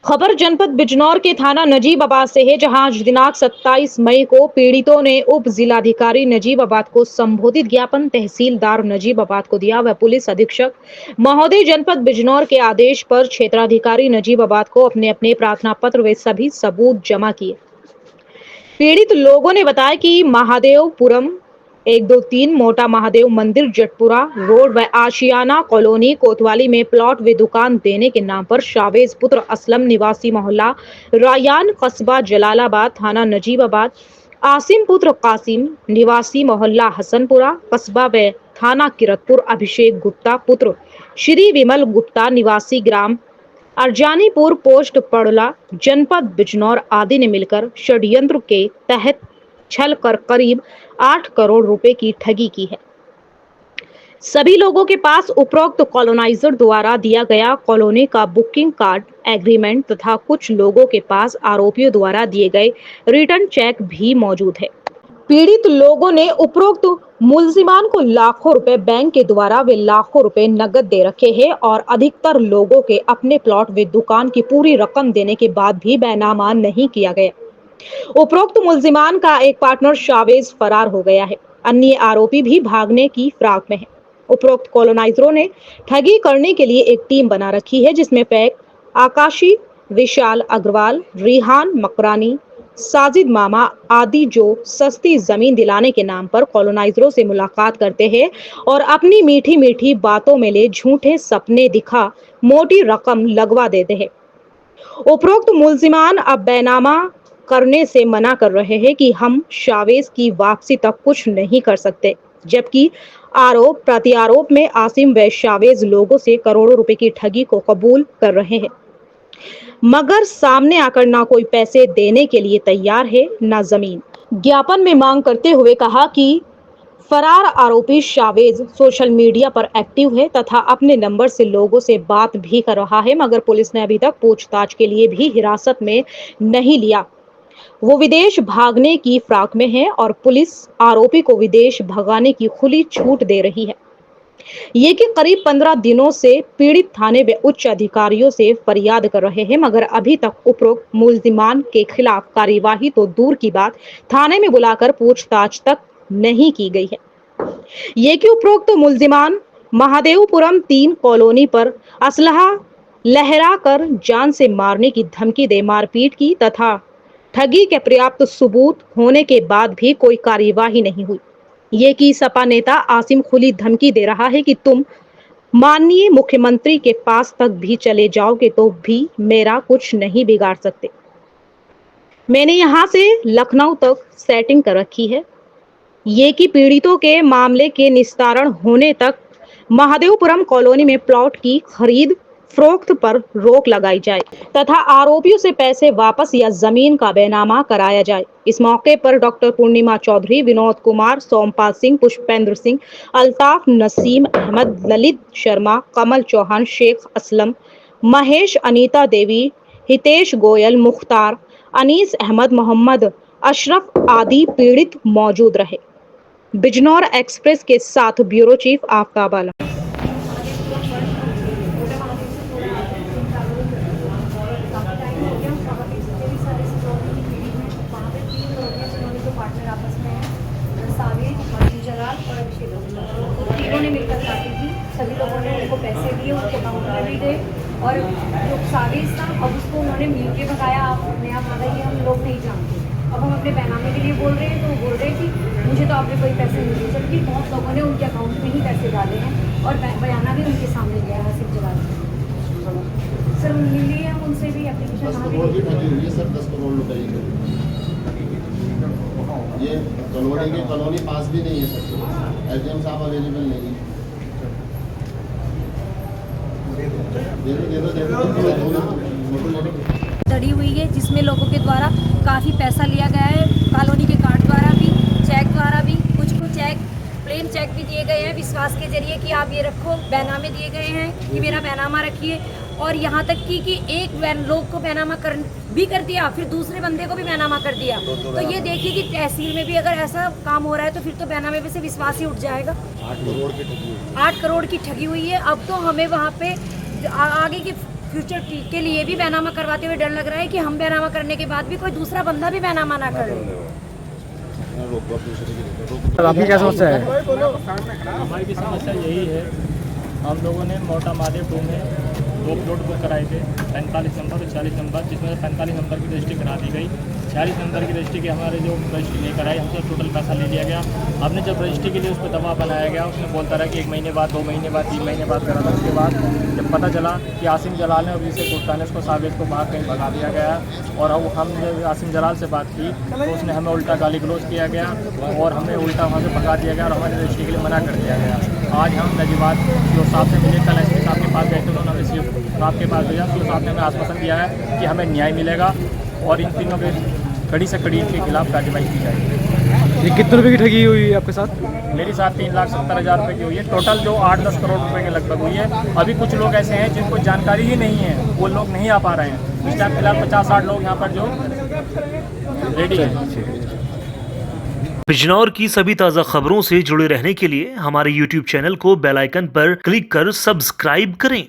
खबर जनपद बिजनौर के थाना नजीबाबाद से है, जहां आज दिनांक 27 मई को पीड़ितों ने उप जिलाधिकारी नजीबाबाद को संबोधित ज्ञापन तहसीलदार नजीबाबाद को दिया। वह पुलिस अधीक्षक महोदय जनपद बिजनौर के आदेश पर क्षेत्राधिकारी नजीबाबाद को अपने अपने प्रार्थना पत्र व सभी सबूत जमा किए। पीड़ित लोगों ने बताया कि महादेवपुरम 123 मोटा महादेव मंदिर जटपुरा रोड व आशियाना कॉलोनी कोतवाली में प्लॉट व दुकान देने के नाम पर शावेज पुत्र असलम निवासी मोहल्ला रायान कस्बा जलालाबाद थाना नजीबाबाद, आसिम पुत्र कासिम निवासी मोहल्ला हसनपुरा कस्बा व थाना किरतपुर अभिषेक गुप्ता पुत्र श्री विमल गुप्ता निवासी ग्राम अर्जानीपुर पोस्ट पड़ला जनपद बिजनौर आदि ने मिलकर षड्यंत्र के तहत छल कर करीब 8 करोड़ रुपए की ठगी की है। सभी लोगों के पास उपरोक्त कॉलोनाइजर द्वारा दिया गया कॉलोनी का बुकिंग कार्ड, एग्रीमेंट तथा कुछ लोगों के पास आरोपियों द्वारा दिए गए रिटर्न चेक भी मौजूद है। पीड़ित लोगों ने उपरोक्त मुलजिमान को लाखों रुपए बैंक के द्वारा वे लाखों रुपए नकद दे रखे हैं और अधिकतर लोगों के अपने प्लॉट व दुकान की पूरी रकम देने के बाद भी बैनामा नहीं किया गया। उपरोक्त मुलजिमान का एक पार्टनर शावेज फरार हो गया है, अन्य आरोपी भी भागने की फिराक में है। उपरोक्त कॉलोनाइजरों ने ठगी करने के लिए एक टीम बना रखी है, जिसमें पैक आकाशी, विशाल अग्रवाल, रिहान मकरानी, साजिद मामा आदि जो सस्ती जमीन दिलाने के नाम पर कॉलोनाइजरों से मुलाकात करते हैं और अपनी मीठी मीठी बातों में ले झूठे सपने दिखा मोटी रकम लगवा देते हैं। उपरोक्त मुलजिमान अब बैनामा करने से मना कर रहे हैं कि हम शावेज की वापसी तक कुछ नहीं कर सकते, जबकि आरोप प्रत्यारोप में आसिम व शावेज लोगों से करोड़ों रुपए की ठगी को कबूल कर रहे हैं, मगर सामने आकर ना कोई पैसे देने के लिए तैयार है ना जमीन। ज्ञापन में मांग करते हुए कहा कि फरार आरोपी शावेज सोशल मीडिया पर एक्टिव है तथा अपने नंबर से लोगों से बात भी कर रहा है, मगर पुलिस ने अभी तक पूछताछ के लिए भी हिरासत में नहीं लिया। वो विदेश भागने की फिराक में है और पुलिस आरोपी को विदेश भगाने की खुली छूट दे रही है। ये कि करीब 15 दिनों से पीड़ित थाने व उच्च अधिकारियों से फरियाद कर रहे हैं, मगर अभी तक उपरोक्त मुलजिमान के खिलाफ कार्यवाही तो दूर की बात, थाने में बुलाकर पूछताछ तक नहीं की गई है। ये कि उपरोक्त मुलजिमान महादेवपुरम 3 कॉलोनी पर असलहा लहरा कर जान से मारने की धमकी दे मारपीट की तथा ठगी के पर्याप्त सबूत होने के बाद भी कोई कार्यवाही नहीं हुई। ये कि सपा नेता आसिम खुली धमकी दे रहा है कि तुम माननीय मुख्यमंत्री के पास तक भी चले जाओगे तो भी मेरा कुछ नहीं बिगाड़ सकते। मैंने यहाँ से लखनऊ तक सेटिंग कर रखी है। ये कि पीड़ितों के मामले के निस्तारण होने तक महादेवपुरम कॉलोनी में प्लॉट की खरीद फरोख्त पर रोक लगाई जाए तथा आरोपियों से पैसे वापस या जमीन का बैनामा कराया जाए। इस मौके पर डॉक्टर पूर्णिमा चौधरी, विनोद कुमार, सोमपाल सिंह, पुष्पेंद्र सिंह, अल्ताफ, नसीम अहमद, ललित शर्मा, कमल चौहान, शेख असलम, महेश, अनीता देवी, हितेश गोयल, मुख्तार, अनीस अहमद, मोहम्मद अशरफ आदि पीड़ित मौजूद रहे। बिजनौर एक्सप्रेस के साथ ब्यूरो चीफ आफ्ताब आलम। पार्टनर आपस में सावेज, मशीन जलाल और अभिषेक गुप्ता तीनों ने मिलकर काटी थी। सभी लोगों ने उनको पैसे दिए, उनके अकाउंट में भी गए और जो सावेज था अब उसको उन्होंने मिल के भगाया। आप अपने आप आ गई, हम लोग नहीं जानते। अब हम अपने बैनामे के लिए बोल रहे हैं तो वो बोल रहे हैं कि मुझे तो आपने कोई पैसे नहीं दिए, जबकि बहुत लोगों ने उनके अकाउंट में ही पैसे डाले हैं और बयाना भी उनके सामने गया है सिर्फ जलाल। सर मिली है, हम उनसे भी एप्लीकेशन ये कॉलोनी पास भी नहीं है सर, एसडीएम साहब अवेलेबल नहीं है। दड़ी हुई है जिसमें लोगों के द्वारा काफ़ी पैसा लिया गया है, कॉलोनी के कार्ड द्वारा भी, चेक द्वारा भी, कुछ चेक प्लेन चेक भी दिए गए हैं विश्वास के जरिए कि आप ये रखो, बैनामे दिए गए हैं कि मेरा बैनामा रखिए। और यहाँ तक कि एक लोग को बैनामा भी कर दिया, फिर दूसरे बंदे को भी बैनामा कर दिया। तो ये देखिए कि तहसील में भी अगर ऐसा काम हो रहा है तो फिर तो बैनामे पे से विश्वास ही उठ जाएगा। 8 करोड़ की ठगी हुई है। अब तो हमें वहाँ पे आगे की फ्यूचर के लिए भी बैनामा करवाते हुए डर लग रहा है कि हम बैनामा करने के बाद भी कोई दूसरा बंदा भी बैनामा ना कर ले। आपकी क्या समस्या है? हमारी भी समस्या यही है, हम लोगों ने मोटा मादेव 2 में 2 प्लॉट बुक कराए थे, 45 नंबर और 40 नंबर, जिसमें 45 नंबर की रजिस्ट्री करा दी गई। 40 नंबर की रजिस्ट्री के हमारे जो रजिस्ट्री नहीं कराई, हमसे टोटल पैसा ले लिया गया। हमने जब रजिस्ट्री के लिए उस पर दबाव बनाया गया, उसने बोलता रहा कि 1 महीने बाद, 2 महीने बाद, 3 महीने बाद करा था। उसके बाद जब पता चला कि आसिम जलाल ने और जिसे गुप्ता ने उसको साबित को बाहर कहीं भगा दिया गया, और हमने आसिम जलाल से बात की तो उसने हमें उल्टा गाली गलौज किया गया और हमें उल्टा वहाँ से भगा दिया गया और हमारी रजिस्ट्री के लिए मना कर दिया गया। आज हम नजीबात सीओ साहब से मिले, कल एसपी साहब के पास गए थे, उन्होंने हमें सीओ साहब के पास भेजा। सीओ साहब ने हमें आश्वासन दिया है कि हमें न्याय मिलेगा और इन तीनों के कड़ी से कड़ी के खिलाफ कार्रवाई की जाएगी। ये कितने रुपए की ठगी हुई है आपके साथ? मेरे साथ 3,70,000 रुपये की हुई है, टोटल जो 8-10 करोड़ रुपए के लगभग हुई है। अभी कुछ लोग ऐसे हैं जिनको जानकारी ही नहीं है, वो लोग नहीं आ पा रहे हैं। इस टाइम फिलहाल 50-60 लोग यहाँ पर जो रेडी हैं। बिजनौर की सभी ताज़ा खबरों से जुड़े रहने के लिए हमारे YouTube चैनल को बेल आइकन पर क्लिक कर सब्सक्राइब करें।